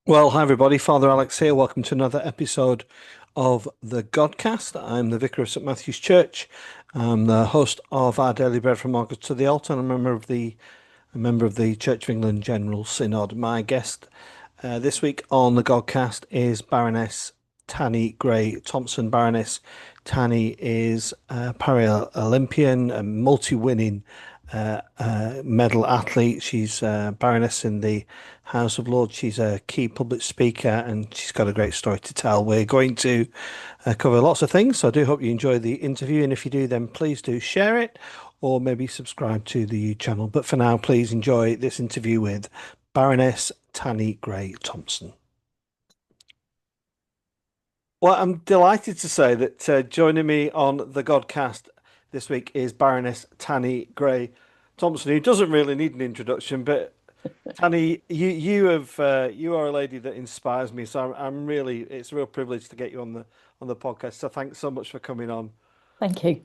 Well, hi everybody, Father Alex here. Welcome to another episode of the Godcast. I'm the Vicar of St Matthew's Church. I'm the host of Our Daily Bread from August to the Altar, and a member of the Church of England General Synod. My guest this week on the Godcast is Baroness Tanni Grey-Thompson. Baroness Tanni is a Paralympian, a multi-winning medal athlete. She's Baroness in the House of Lords. She's a key public speaker and she's got a great story to tell. We're going to cover lots of things, so I do hope you enjoy the interview. And if you do, then please do share it or maybe subscribe to the channel. But for now, please enjoy this interview with Baroness Tanni Grey-Thompson. Well, I'm delighted to say that joining me on the Godcast this week is Baroness Tanni Grey-Thompson, who doesn't really need an introduction, but Tanni, you are a lady that inspires me. So I'm really it's a real privilege to get you on the podcast. So thanks so much for coming on. Thank you.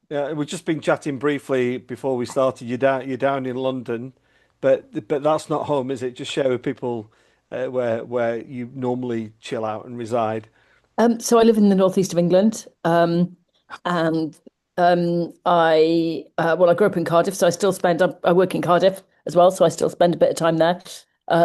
Yeah, we've just been chatting briefly before we started. You're down in London, but that's not home, is it? Just share with people where you normally chill out and reside. So I live in the northeast of England, and I grew up in Cardiff, so I work in Cardiff as well, so I still spend a bit of time there.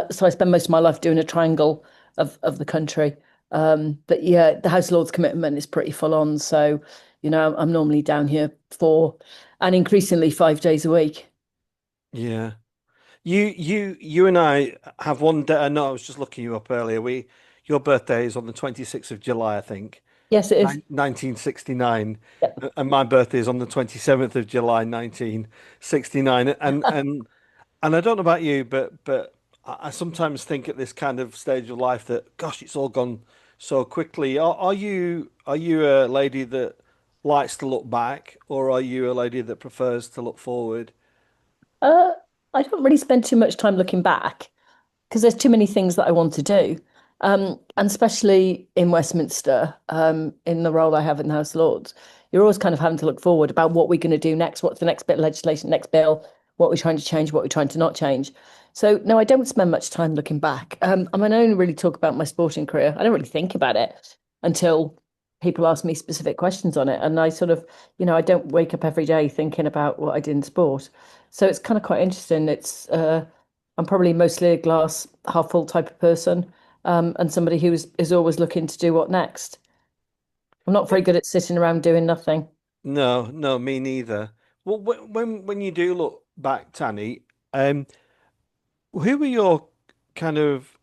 So I spend most of my life doing a triangle of the country. But yeah, the House of Lords commitment is pretty full on. So, I'm normally down here 4 and increasingly 5 days a week. Yeah. You and I have one day. No, I was just looking you up earlier. Your birthday is on the 26th of July, I think, Yes, it is. 1969, Yeah. and my birthday is on the 27th of July, 1969. And I don't know about you, but I sometimes think at this kind of stage of life that, gosh, it's all gone so quickly. Are you a lady that likes to look back, or are you a lady that prefers to look forward? Uh, I don't really spend too much time looking back because there's too many things that I want to do. And especially in Westminster, in the role I have in the House of Lords, you're always kind of having to look forward about what we're going to do next, what's the next bit of legislation, next bill, what we're trying to change, what we're trying to not change. So no, I don't spend much time looking back. I mean, I only really talk about my sporting career. I don't really think about it until people ask me specific questions on it. And I sort of, I don't wake up every day thinking about what I did in sport. So it's kind of quite interesting. I'm probably mostly a glass half full type of person, and somebody who is always looking to do what next. I'm not very good at sitting around doing nothing. No, no, me neither. Well, when you do look back, Tanny, um, who were your kind of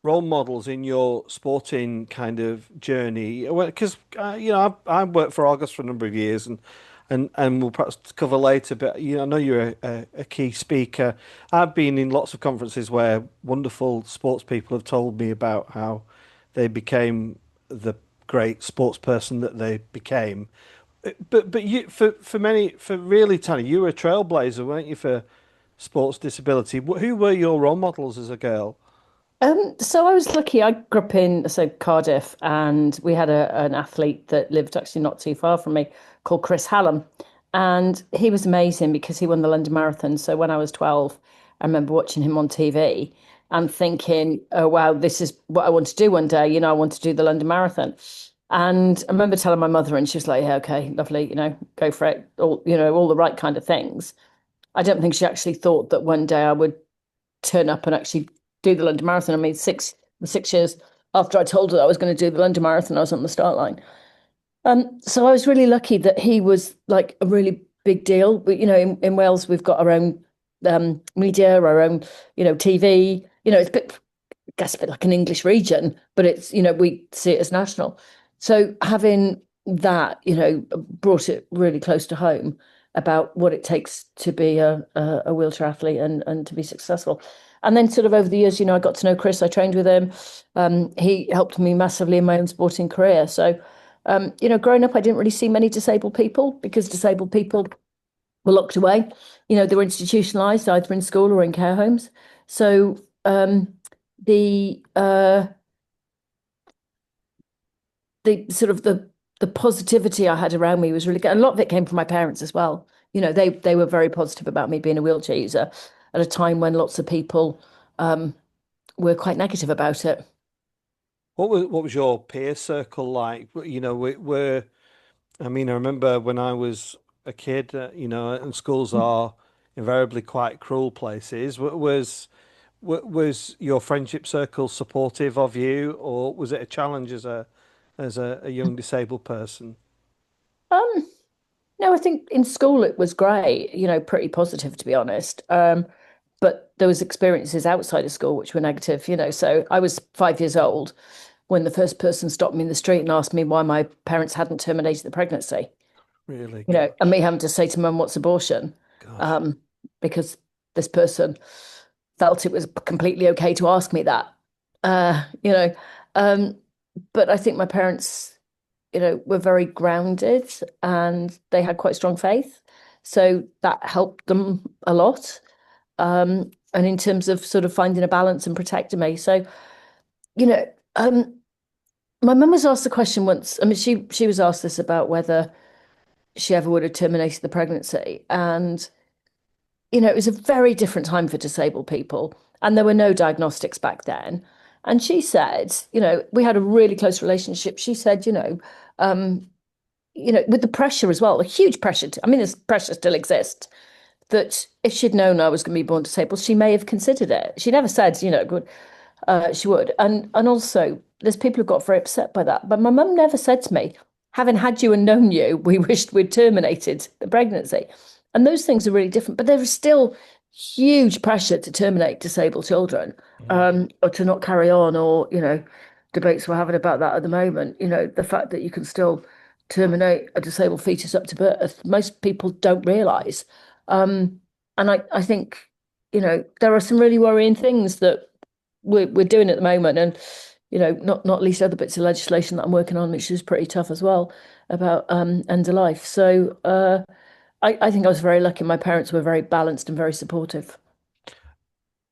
role models in your sporting kind of journey? Well, because I worked for Argos for a number of years, and we'll perhaps cover later. But I know you're a key speaker. I've been in lots of conferences where wonderful sports people have told me about how they became the great sports person that they became. But you for really, Tanya, you were a trailblazer, weren't you, for sports disability? Who were your role models as a girl? So I was lucky. I grew up in Cardiff, and we had an athlete that lived actually not too far from me called Chris Hallam, and he was amazing because he won the London Marathon. So when I was 12, I remember watching him on TV and thinking, "Oh wow, this is what I want to do one day." I want to do the London Marathon. And I remember telling my mother, and she was like, "Yeah, okay, lovely, go for it." All the right kind of things. I don't think she actually thought that one day I would turn up and actually do the London Marathon. I mean, 6 years after I told her I was going to do the London Marathon, I was on the start line. So I was really lucky that he was like a really big deal. But in Wales, we've got our own media, our own TV. It's a bit, I guess, a bit like an English region, but it's we see it as national. So having that, brought it really close to home about what it takes to be a wheelchair athlete and to be successful. And then sort of over the years, I got to know Chris. I trained with him. He helped me massively in my own sporting career. So, growing up, I didn't really see many disabled people because disabled people were locked away. They were institutionalized either in school or in care homes. So the sort of the positivity I had around me was really good. A lot of it came from my parents as well. They were very positive about me being a wheelchair user at a time when lots of people were quite negative about it. What was your peer circle like? I mean, I remember when I was a kid, and schools are invariably quite cruel places. Was your friendship circle supportive of you, or was it a challenge as a young disabled person? Um, no, I think in school it was great, pretty positive to be honest. But there was experiences outside of school which were negative, So I was 5 years old when the first person stopped me in the street and asked me why my parents hadn't terminated the pregnancy, Really? and me Gosh, having to say to mum, what's abortion? gosh. Um, because this person felt it was completely okay to ask me that. Uh, you know, um, but I think my parents, were very grounded and they had quite strong faith. So that helped them a lot. And in terms of sort of finding a balance and protecting me. So, you know, um, my mum was asked the question once. I mean, she was asked this about whether she ever would have terminated the pregnancy. And, it was a very different time for disabled people. And there were no diagnostics back then. And she said, we had a really close relationship. She said, um, with the pressure as well, a huge pressure. I mean, this pressure still exists. That if she'd known I was going to be born disabled, she may have considered it. She never said, good, she would. And also, there's people who got very upset by that. But my mum never said to me, having had you and known you, we wished we'd terminated the pregnancy. And those things are really different. But there is still huge pressure to terminate disabled children, Mm. or to not carry on, or, debates we're having about that at the moment. The fact that you can still terminate a disabled fetus up to birth, most people don't realise. And I think, there are some really worrying things that we're doing at the moment, and not least other bits of legislation that I'm working on, which is pretty tough as well, about end of life. So I think I was very lucky. My parents were very balanced and very supportive.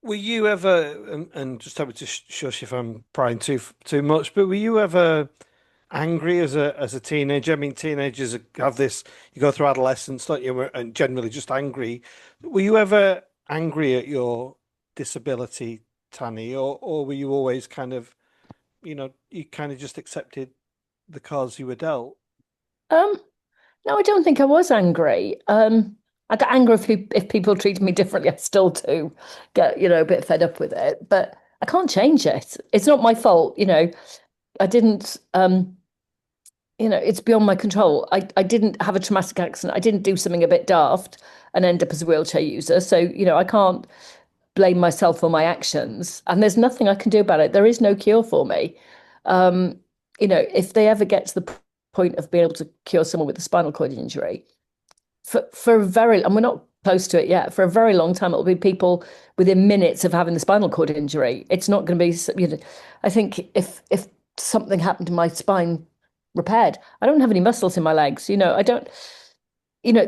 Were you ever, and just tell me to shush if I'm prying too much, but were you ever angry as a teenager? I mean, teenagers have this, you go through adolescence, don't you? And generally just angry. Were you ever angry at your disability, Tanny, or were you always kind of, you kind of just accepted the cards you were dealt? Um, no, I don't think I was angry. I got angry if people treated me differently. I still do get, a bit fed up with it, but I can't change it. It's not my fault, I didn't it's beyond my control. I didn't have a traumatic accident. I didn't do something a bit daft and end up as a wheelchair user. So, I can't blame myself for my actions. And there's nothing I can do about it. There is no cure for me. Um, if they ever get to the point of being able to cure someone with a spinal cord injury, for a very, and we're not close to it yet, for a very long time, it'll be people within minutes of having the spinal cord injury. It's not going to be, I think if something happened to my spine repaired, I don't have any muscles in my legs. I don't, you know,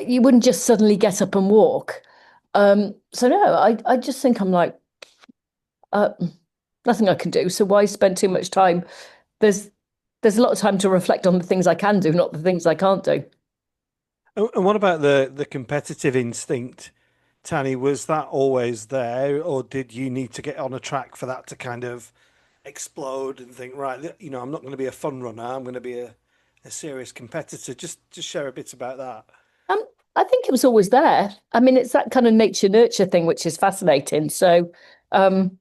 you wouldn't just suddenly get up and walk. So no, I just think I'm like, uh, nothing I can do. So why spend too much time? There's there's a lot of time to reflect on the things I can do, not the things I can't do. And what about the competitive instinct, Tanny? Was that always there, or did you need to get on a track for that to kind of explode and think, right, I'm not going to be a fun runner, I'm going to be a serious competitor? Just share a bit about that. Um, I think it was always there. I mean, it's that kind of nature nurture thing which is fascinating. So, um,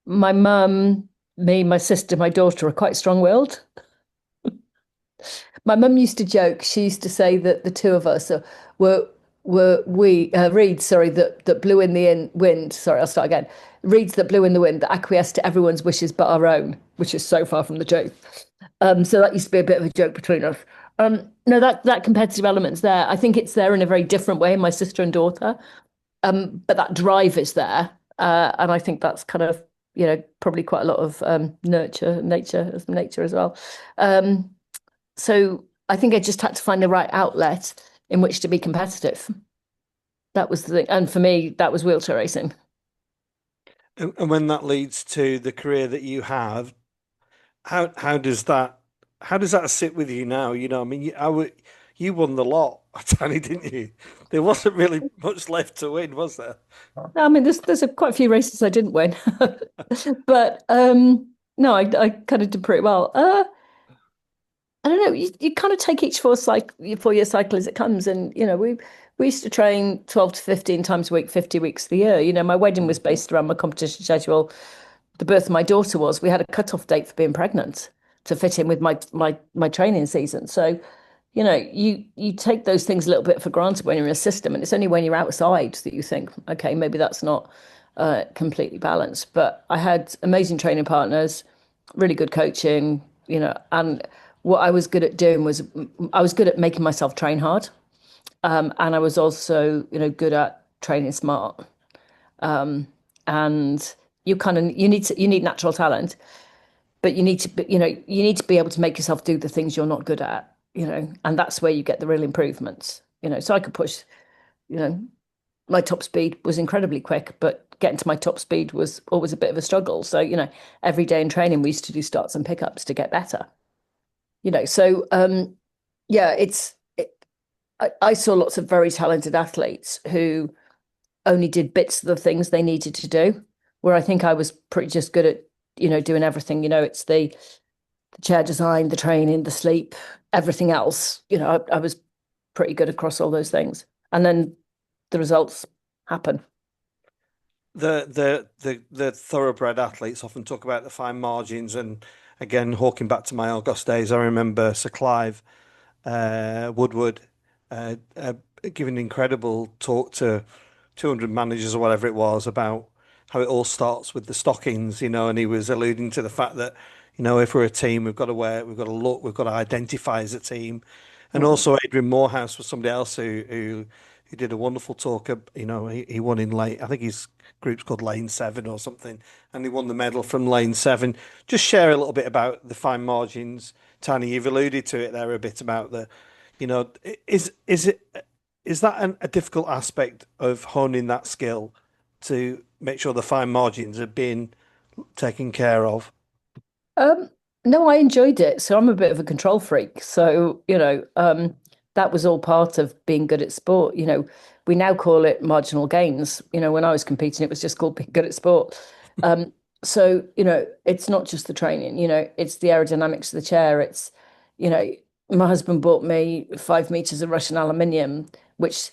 my mum, me, my sister, my daughter are quite strong-willed. My mum used to joke. She used to say that the two of us were we reeds, sorry, that blew in the wind. Sorry, I'll start again. Reeds that blew in the wind that acquiesced to everyone's wishes but our own, which is so far from the truth. So that used to be a bit of a joke between us. No, that competitive element's there. I think it's there in a very different way in my sister and daughter. But that drive is there, and I think that's kind of probably quite a lot of nature as well. Um, so I think I just had to find the right outlet in which to be competitive. That was the thing. And for me, that was wheelchair racing. And when that leads to the career that you have, how does that sit with you now? I mean, you won the lot Tanni, didn't you? There wasn't really much left to win, was there? No, I mean, there's quite a few races I didn't win, but no, I kind of did pretty well. I don't know. You kind of take each 4-year cycle as it comes, and we used to train 12 to 15 times a week, 50 weeks of the year. My wedding was based around my competition schedule. The birth of my daughter was. We had a cut-off date for being pregnant to fit in with my training season. So, you take those things a little bit for granted when you're in a system, and it's only when you're outside that you think, okay, maybe that's not completely balanced. But I had amazing training partners, really good coaching, and what I was good at doing was I was good at making myself train hard, and I was also, good at training smart. And you need natural talent, but you need to be able to make yourself do the things you're not good at, and that's where you get the real improvements. So I could push, you know, my top speed was incredibly quick, but getting to my top speed was always a bit of a struggle. So, every day in training, we used to do starts and pickups to get better. So yeah, I saw lots of very talented athletes who only did bits of the things they needed to do, where I think I was pretty just good at, doing everything. It's the chair design, the training, the sleep, everything else. I was pretty good across all those things. And then the results happen. The thoroughbred athletes often talk about the fine margins, and again, hawking back to my August days, I remember Sir Clive Woodward uh, giving an incredible talk to 200 managers or whatever it was about how it all starts with the stockings, and he was alluding to the fact that, if we're a team, we've got to look, we've got to identify as a team. And Mhm. also Adrian Morehouse was somebody else who did a wonderful talk. He won in lane, I think his group's called Lane 7 or something, and he won the medal from Lane 7. Just share a little bit about the fine margins, Tanni. You've alluded to it there a bit about you know, is that a difficult aspect of honing that skill to make sure the fine margins are being taken care of? Um, no, I enjoyed it. So I'm a bit of a control freak. So, that was all part of being good at sport. We now call it marginal gains. When I was competing, it was just called being good at sport. Um, so, it's not just the training, it's the aerodynamics of the chair. It's, you know, my husband bought me 5 meters of Russian aluminium, which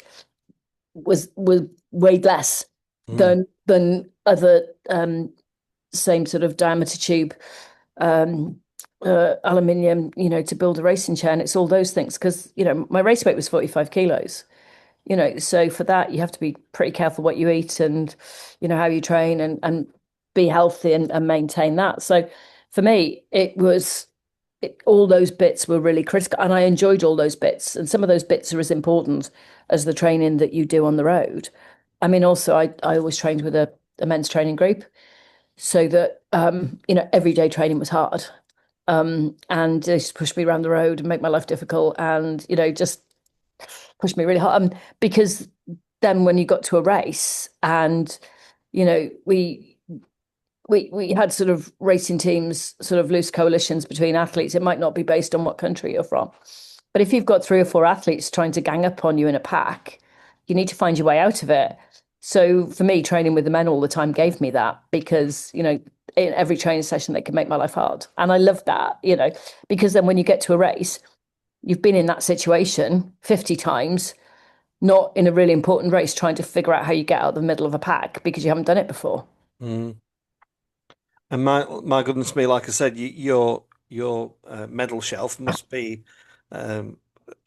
was weighed less Mm, than other same sort of diameter tube um, aluminium, to build a racing chair. And it's all those things because, my race weight was 45 kilos, so for that, you have to be pretty careful what you eat and, how you train and be healthy and maintain that. So for me, all those bits were really critical and I enjoyed all those bits. And some of those bits are as important as the training that you do on the road. I mean, also, I always trained with a men's training group so that everyday training was hard. And they just pushed me around the road and make my life difficult and just pushed me really hard. Because then when you got to a race and you know we had sort of racing teams, sort of loose coalitions between athletes. It might not be based on what country you're from, but if you've got 3 or 4 athletes trying to gang up on you in a pack, you need to find your way out of it. So for me, training with the men all the time gave me that because, in every training session, they could make my life hard. And I love that, because then when you get to a race, you've been in that situation 50 times, not in a really important race, trying to figure out how you get out of the middle of a pack because you haven't done it before. mm. And my goodness me, like I said, your medal shelf must be um,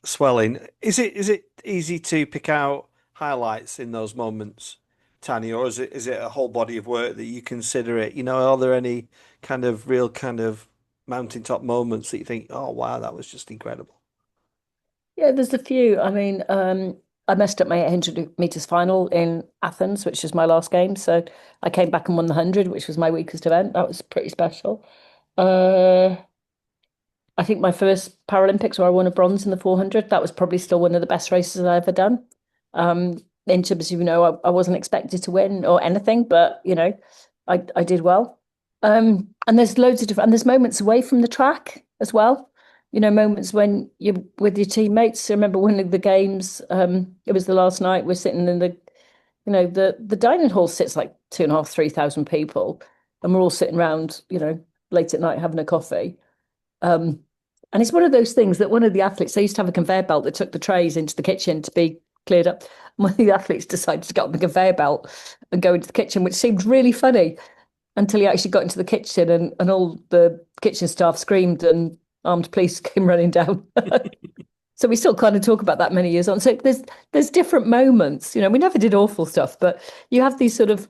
swelling. Is it easy to pick out highlights in those moments, Tanni, or is it a whole body of work that you consider it? Are there any kind of real kind of mountaintop moments that you think, oh wow, that was just incredible? Yeah, there's a few. I mean, I messed up my 800 meters final in Athens, which was my last game. So I came back and won the 100, which was my weakest event. That was pretty special. Uh, I think my first Paralympics where I won a bronze in the 400, that was probably still one of the best races I've ever done. In terms of, I wasn't expected to win or anything, but, I did well. And there's loads of different, and there's moments away from the track as well. moments when you're with your teammates. I remember one of the games, it was the last night, we're sitting in the dining hall sits like 2,500, 3,000 people, and we're all sitting around, late at night having a coffee. Um, and it's one of those things that one of the athletes, they used to have a conveyor belt that took the trays into the kitchen to be cleared up. One of the athletes decided to get on the conveyor belt and go into the kitchen, which seemed really funny until he actually got into the kitchen and all the kitchen staff screamed and armed police came running down. So we still kind of talk about that many years on. So there's different moments. We never did awful stuff, but you have these sort of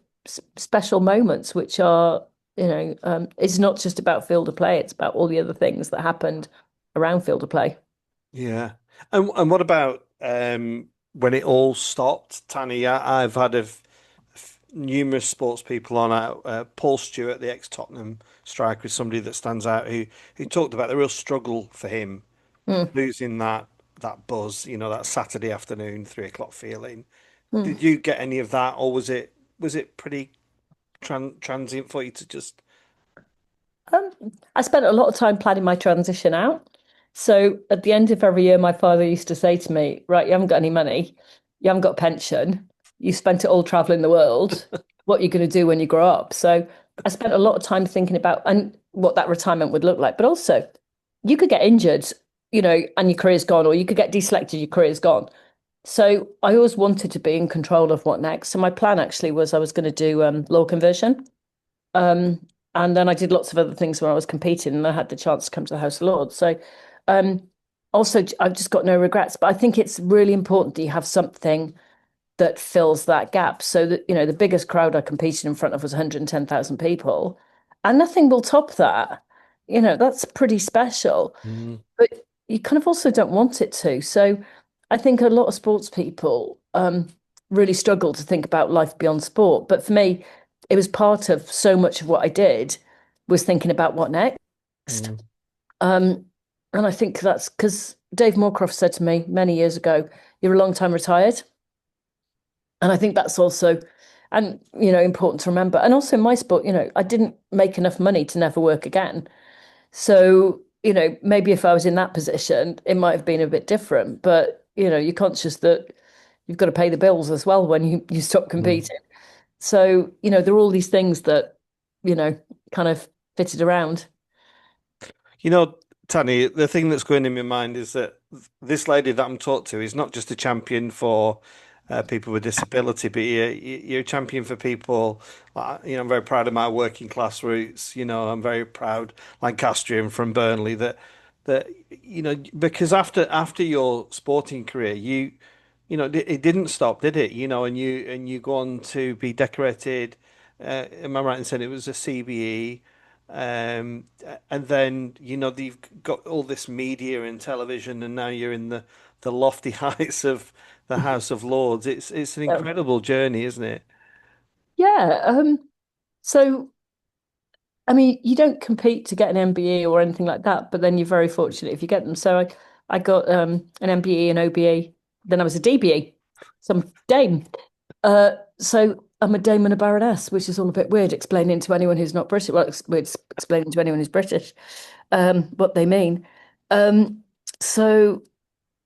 special moments, which are, it's not just about field of play. It's about all the other things that happened around field of play. Yeah. And what about when it all stopped, Tanny? I've had numerous sports people on. Paul Stewart, the ex-Tottenham striker, is somebody that stands out who talked about the real struggle for him Mm. losing that buzz, that Saturday afternoon, 3 o'clock feeling. Mm. Did you get any of that, or was it pretty transient for you to just? Um, I spent a lot of time planning my transition out. So at the end of every year, my father used to say to me, right, you haven't got any money, you haven't got a pension, you spent it all traveling the world. What are you going to do when you grow up? So I spent a lot of time thinking about and what that retirement would look like. But also, you could get injured, and your career's gone, or you could get deselected, your career's gone. So I always wanted to be in control of what next. So my plan actually was I was going to do law conversion. Um, and then I did lots of other things when I was competing, and I had the chance to come to the House of Lords. So, um, also, I've just got no regrets. But I think it's really important that you have something that fills that gap. So that, the biggest crowd I competed in front of was 110,000 people, and nothing will top that. That's pretty special. Mm. But you kind of also don't want it to. So I think a lot of sports people really struggle to think about life beyond sport. But for me, it was part of so much of what I did was thinking about what next. Mm. Um, and I think that's because Dave Moorcroft said to me many years ago, "You're a long time retired." And I think that's also, and important to remember. And also in my sport, I didn't make enough money to never work again. So, maybe if I was in that position, it might have been a bit different. But, you're conscious that you've got to pay the bills as well when you stop Mm. competing. So, there are all these things that, you know, kind of fitted around. You know, Tanny, the thing that's going in my mind is that this lady that I'm talking to is not just a champion for people with disability, but you're a champion for people. I'm very proud of my working class roots. I'm very proud, Lancastrian from Burnley, that because after your sporting career, it didn't stop, did it? And you go on to be decorated. Am I right in saying it was a CBE? And then you've got all this media and television, and now you're in the lofty heights of the House of Lords. It's an Yeah. incredible journey, isn't it? Yeah. So I mean, you don't compete to get an MBE or anything like that, but then you're very fortunate if you get them. So I got an MBE and OBE, then I was a DBE, some dame. So I'm a dame and a baroness, which is all a bit weird explaining to anyone who's not British. Well, it's weird explaining to anyone who's British what they mean. Um, so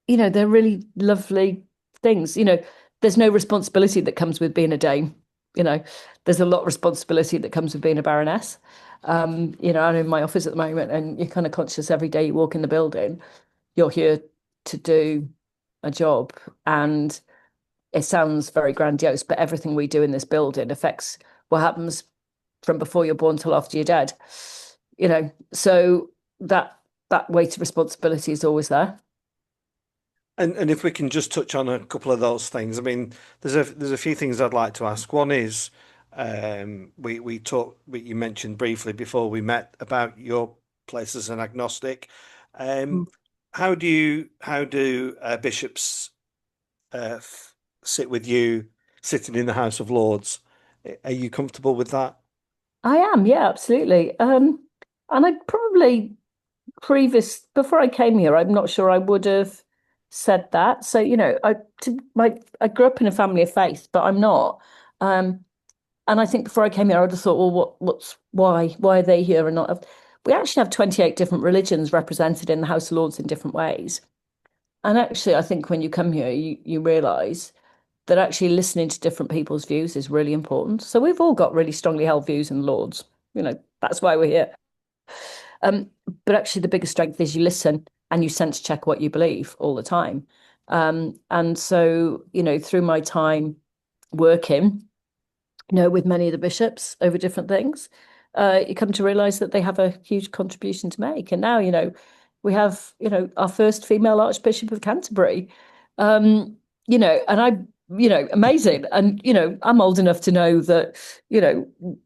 they're really lovely things. There's no responsibility that comes with being a dame. You know, there's a lot of responsibility that comes with being a baroness. I'm in my office at the moment, and you're kind of conscious every day you walk in the building, you're here to do a job. And it sounds very grandiose, but everything we do in this building affects what happens from before you're born till after you're dead. So that weight of responsibility is always there. And if we can just touch on a couple of those things, I mean, there's a few things I'd like to ask. One is, we talked, you mentioned briefly before we met about your place as an agnostic. Um, how do bishops sit with you, sitting in the House of Lords? Are you comfortable with that? I am, yeah, absolutely. And I probably before I came here, I'm not sure I would have said that. So, I grew up in a family of faith, but I'm not. Um, and I think before I came here, I would have thought, well, why are they here and not? we actually have 28 different religions represented in the House of Lords in different ways. And actually, I think when you come here, you realize that actually listening to different people's views is really important. So we've all got really strongly held views in Lords. That's why we're here. Um, but actually, the biggest strength is you listen and you sense check what you believe all the time. And so, through my time working, with many of the bishops over different things, you come to realize that they have a huge contribution to make. And now, we have, our first female Archbishop of Canterbury, and amazing. And, I'm old enough to know that,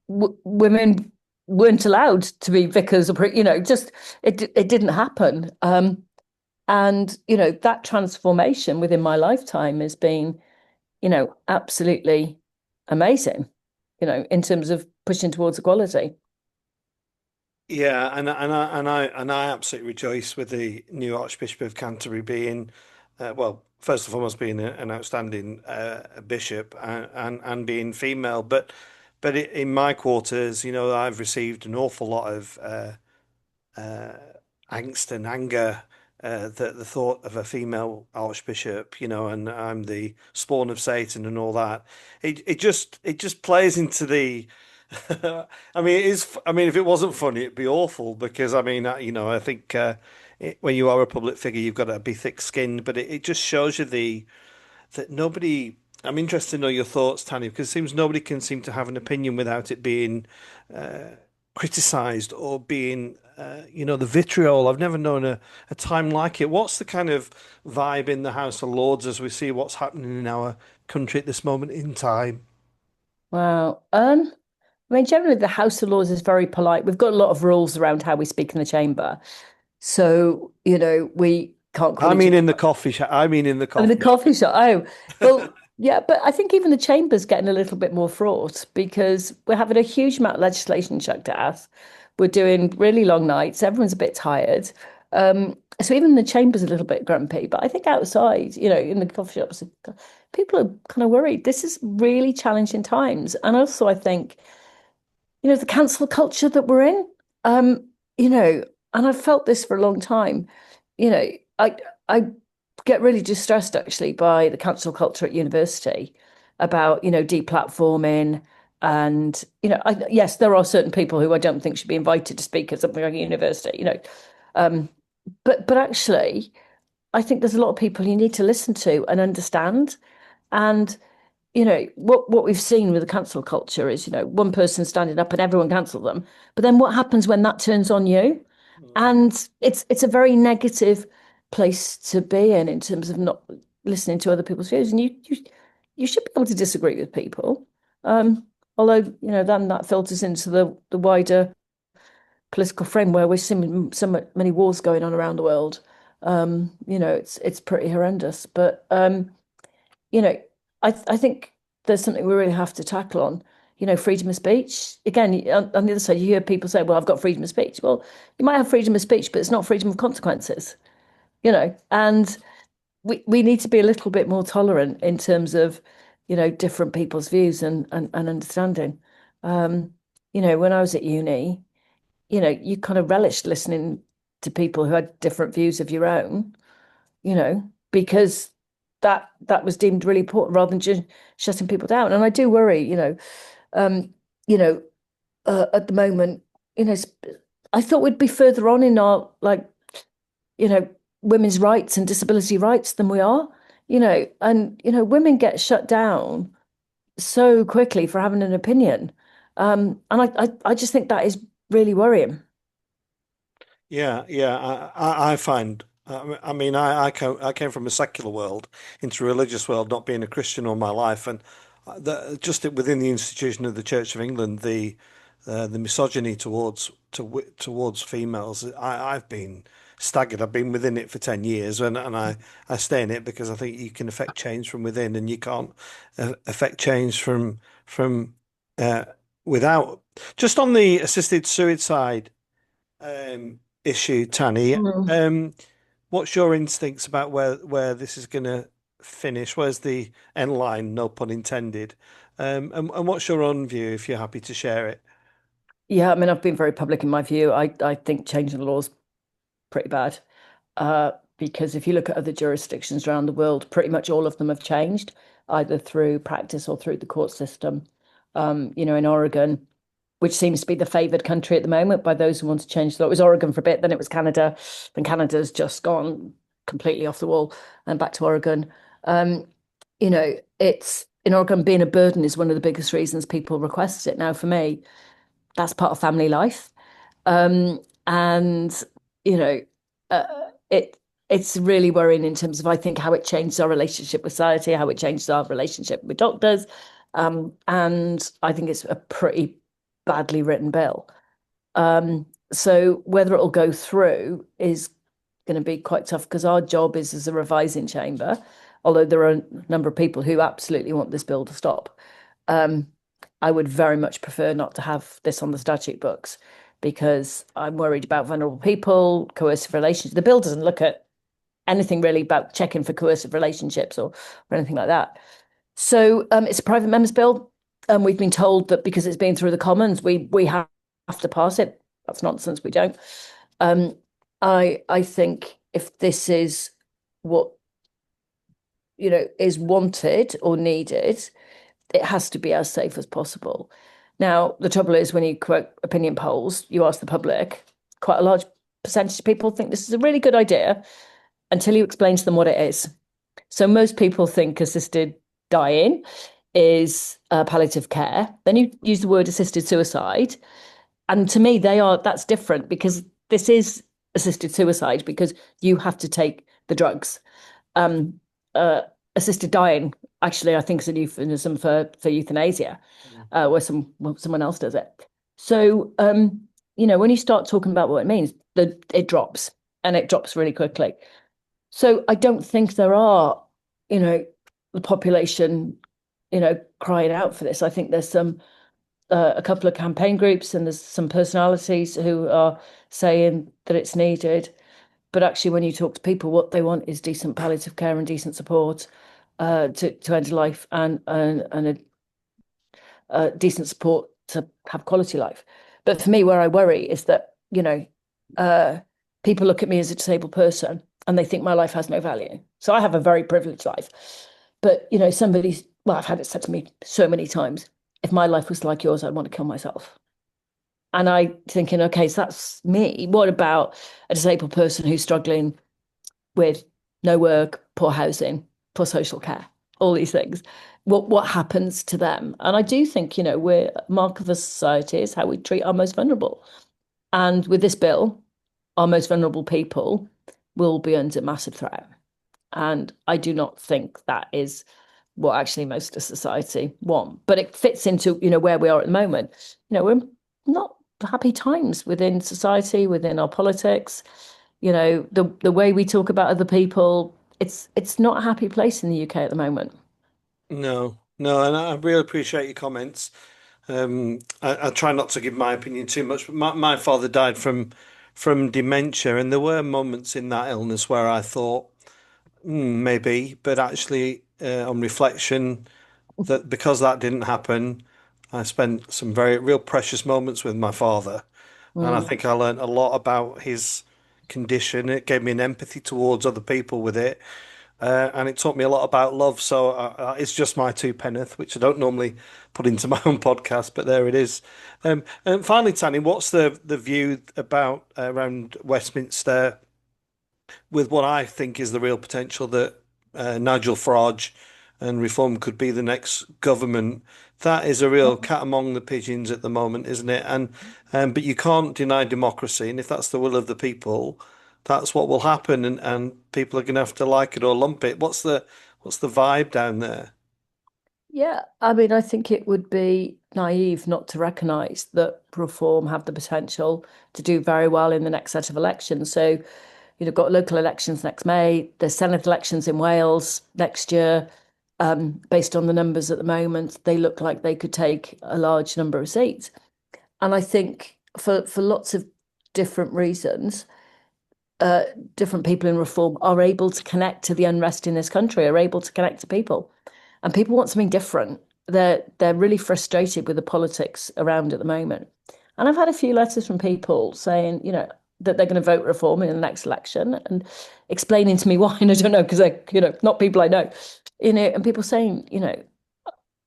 women weren't allowed to be vicars or, just it didn't happen. And, that transformation within my lifetime has been, absolutely amazing, in terms of pushing towards equality. Yeah, and I absolutely rejoice with the new Archbishop of Canterbury being, well, first and foremost being an outstanding bishop and being female. But in my quarters, I've received an awful lot of uh, angst and anger the thought of a female archbishop, and I'm the spawn of Satan and all that. It just plays into the. I mean, it is. I mean, if it wasn't funny, it'd be awful because I mean, I think when you are a public figure, you've got to be thick-skinned. But it just shows you that nobody. I'm interested to know your thoughts, Tanny, because it seems nobody can seem to have an opinion without it being criticised or being, the vitriol. I've never known a time like it. What's the kind of vibe in the House of Lords as we see what's happening in our country at this moment in time? Wow. I mean, generally, the House of Lords is very polite. We've got a lot of rules around how we speak in the chamber. So, we can't call I each mean, other. in the coffee shop. I mean, in the I mean, the coffee coffee shop. Oh, well, yeah, but I think even the chamber's getting a little bit more fraught because we're having a huge amount of legislation chucked at us. We're doing really long nights. Everyone's a bit tired. So even the chamber's a little bit grumpy. But I think outside, in the coffee shops, people are kind of worried. This is really challenging times. And also, I think the cancel culture that we're in. You know, and I've felt this for a long time. You know, I get really distressed actually by the cancel culture at university about, deplatforming and, yes, there are certain people who I don't think should be invited to speak at something like a university, Um, but actually, I think there's a lot of people you need to listen to and understand. And what we've seen with the cancel culture is, one person standing up and everyone cancel them. But then what happens when that turns on you? And it's a very negative place to be in terms of not listening to other people's views. And you should be able to disagree with people. Although, then that filters into the wider political frame where we're seeing so many wars going on around the world. It's pretty horrendous. But you know, I think there's something we really have to tackle on, freedom of speech. Again, on the other side, you hear people say, well, I've got freedom of speech. Well, you might have freedom of speech, but it's not freedom of consequences, and we need to be a little bit more tolerant in terms of, different people's views and understanding. Um, when I was at uni, you kind of relished listening to people who had different views of your own, because that was deemed really important rather than just shutting people down. And I do worry, um, you know, at the moment, I thought we'd be further on in our you know, women's rights and disability rights than we are, and women get shut down so quickly for having an opinion. And I just think that is really worrying. Yeah, yeah. I find. I mean, I came from a secular world into a religious world, not being a Christian all my life, and just within the institution of the Church of England, the misogyny towards females. I've been staggered. I've been within it for 10 years, and I stay in it because I think you can affect change from within, and you can't affect change from uh, without. Just on the assisted suicide issue, Tanny. Mm. Um, what's your instincts about where this is going to finish? Where's the end line? No pun intended. And what's your own view, if you're happy to share it? Yeah, I mean, I've been very public in my view. I think changing the law is pretty bad. Because if you look at other jurisdictions around the world, pretty much all of them have changed, either through practice or through the court system. In Oregon, which seems to be the favoured country at the moment by those who want to change the law. It was Oregon for a bit, then it was Canada, then Canada's just gone completely off the wall and back to Oregon. It's in Oregon being a burden is one of the biggest reasons people request it. Now, for me, that's part of family life. And you know, uh, it it's really worrying in terms of I think how it changes our relationship with society, how it changes our relationship with doctors, and I think it's a pretty badly written bill. So whether it'll go through is going to be quite tough because our job is as a revising chamber, although there are a number of people who absolutely want this bill to stop. Um, I would very much prefer not to have this on the statute books because I'm worried about vulnerable people, coercive relationships. The bill doesn't look at anything really about checking for coercive relationships or anything like that. So it's a private member's bill. We've been told that because it's been through the Commons, we have to pass it. That's nonsense. We don't. Um, I think if this is what is wanted or needed, it has to be as safe as possible. Now, the trouble is when you quote opinion polls, you ask the public, quite a large percentage of people think this is a really good idea until you explain to them what it is. So most people think assisted dying is palliative care. Then you use the word assisted suicide. And to me, that's different because this is assisted suicide because you have to take the drugs. Um, uh, Assisted dying, actually, I think is a euphemism for euthanasia, where someone else does it. So, when you start talking about what it means, it drops and it drops really quickly. So I don't think there are, the population, crying out for this. I think there's a couple of campaign groups and there's some personalities who are saying that it's needed. But actually, when you talk to people, what they want is decent palliative care and decent support to end life and decent support to have quality life. But for me, where I worry is that, people look at me as a disabled person and they think my life has no value. So I have a very privileged life. But, I've had it said to me so many times, if my life was like yours, I'd want to kill myself. And I thinking, okay, so that's me. What about a disabled person who's struggling with no work, poor housing, poor social care, all these things? What happens to them? And I do think, we're mark of a society is how we treat our most vulnerable. And with this bill, our most vulnerable people will be under massive threat. And I do not think that is what actually most of society want. But it fits into, where we are at the moment. We're not happy times within society, within our politics. The way we talk about other people, it's not a happy place in the UK at the moment. No, no, and I really appreciate your comments. I try not to give my opinion too much, but my father died from dementia, and there were moments in that illness where I thought, maybe, but actually, on reflection, that because that didn't happen, I spent some very real precious moments with my father, and I Mm. think I learned a lot about his condition. It gave me an empathy towards other people with it, and it taught me a lot about love. So it's just my two penneth, which I don't normally put into my own podcast, but there it is. And finally, Tanny, what's the view about around Westminster with what I think is the real potential that Nigel Farage and Reform could be the next government? That is a real cat among the pigeons at the moment, isn't it? And but you can't deny democracy, and if that's the will of the people, that's what will happen, and people are going to have to like it or lump it. What's the vibe down there? Yeah, I mean, I think it would be naive not to recognise that reform have the potential to do very well in the next set of elections. So, got local elections next May, there's Senate elections in Wales next year. Based on the numbers at the moment, they look like they could take a large number of seats. And I think for lots of different reasons, uh, different people in reform are able to connect to the unrest in this country, are able to connect to people, and people want something different. They're really frustrated with the politics around at the moment, And I've had a few letters from people saying, that they're going to vote reform in the next election and explaining to me why. And I don't know, because they're, not people I know, and people saying,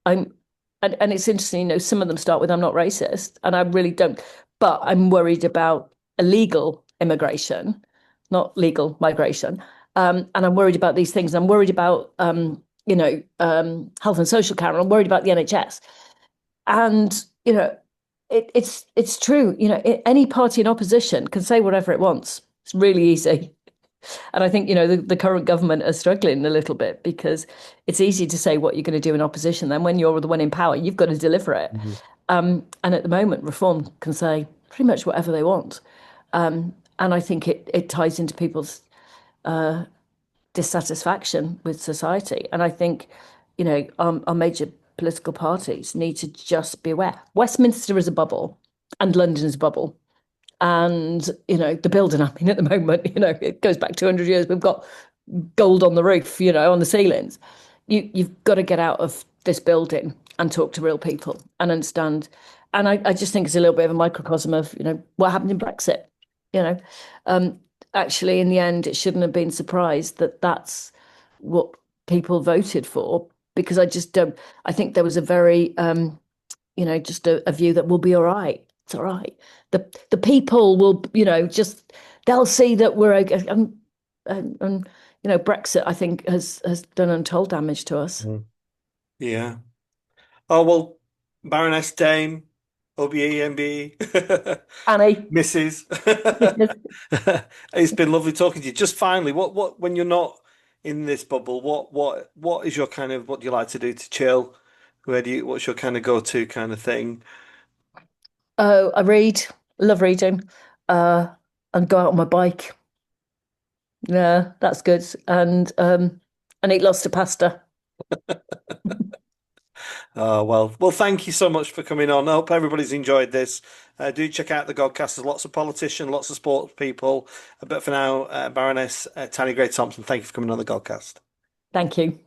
I'm, and it's interesting, some of them start with, I'm not racist, and I really don't, but I'm worried about illegal immigration, not legal migration. And I'm worried about these things. I'm worried about, health and social care, and I'm worried about the NHS. And, it's true, any party in opposition can say whatever it wants. It's really easy. And I think, the current government are struggling a little bit because it's easy to say what you're going to do in opposition. Then when you're the one in power, you've got to deliver it. Mhm. And at the moment, Reform can say pretty much whatever they want. And I think it ties into people's dissatisfaction with society. And I think, our major political parties need to just be aware. Westminster is a bubble and London is a bubble. And, the building, I mean, at the moment, it goes back 200 years. We've got gold on the roof, on the ceilings. You've got to get out of this building and talk to real people and understand. And I just think it's a little bit of a microcosm of, what happened in Brexit. You know, um, Actually, in the end, it shouldn't have been surprised that that's what people voted for, because I just don't. I think there was a very, just a view that we'll be all right. It's all right. The people will, just they'll see that we're okay. And Brexit, I think, has done untold damage to us. Mm. Yeah. Oh, well, Baroness Dame, OBE, MBE, Annie, Mrs. It's been lovely talking to you. Just finally, when you're not in this bubble, what is your kind of, what do you like to do to chill? What's your kind of go-to kind of thing? oh, I read, love reading, uh, and go out on my bike. Yeah, that's good. And eat lots of pasta. Well, thank you so much for coming on. I hope everybody's enjoyed this. Do check out the Godcast. There's lots of politicians, lots of sports people. But for now, Baroness Tanni Grey-Thompson, thank you for coming on the Godcast. Thank you.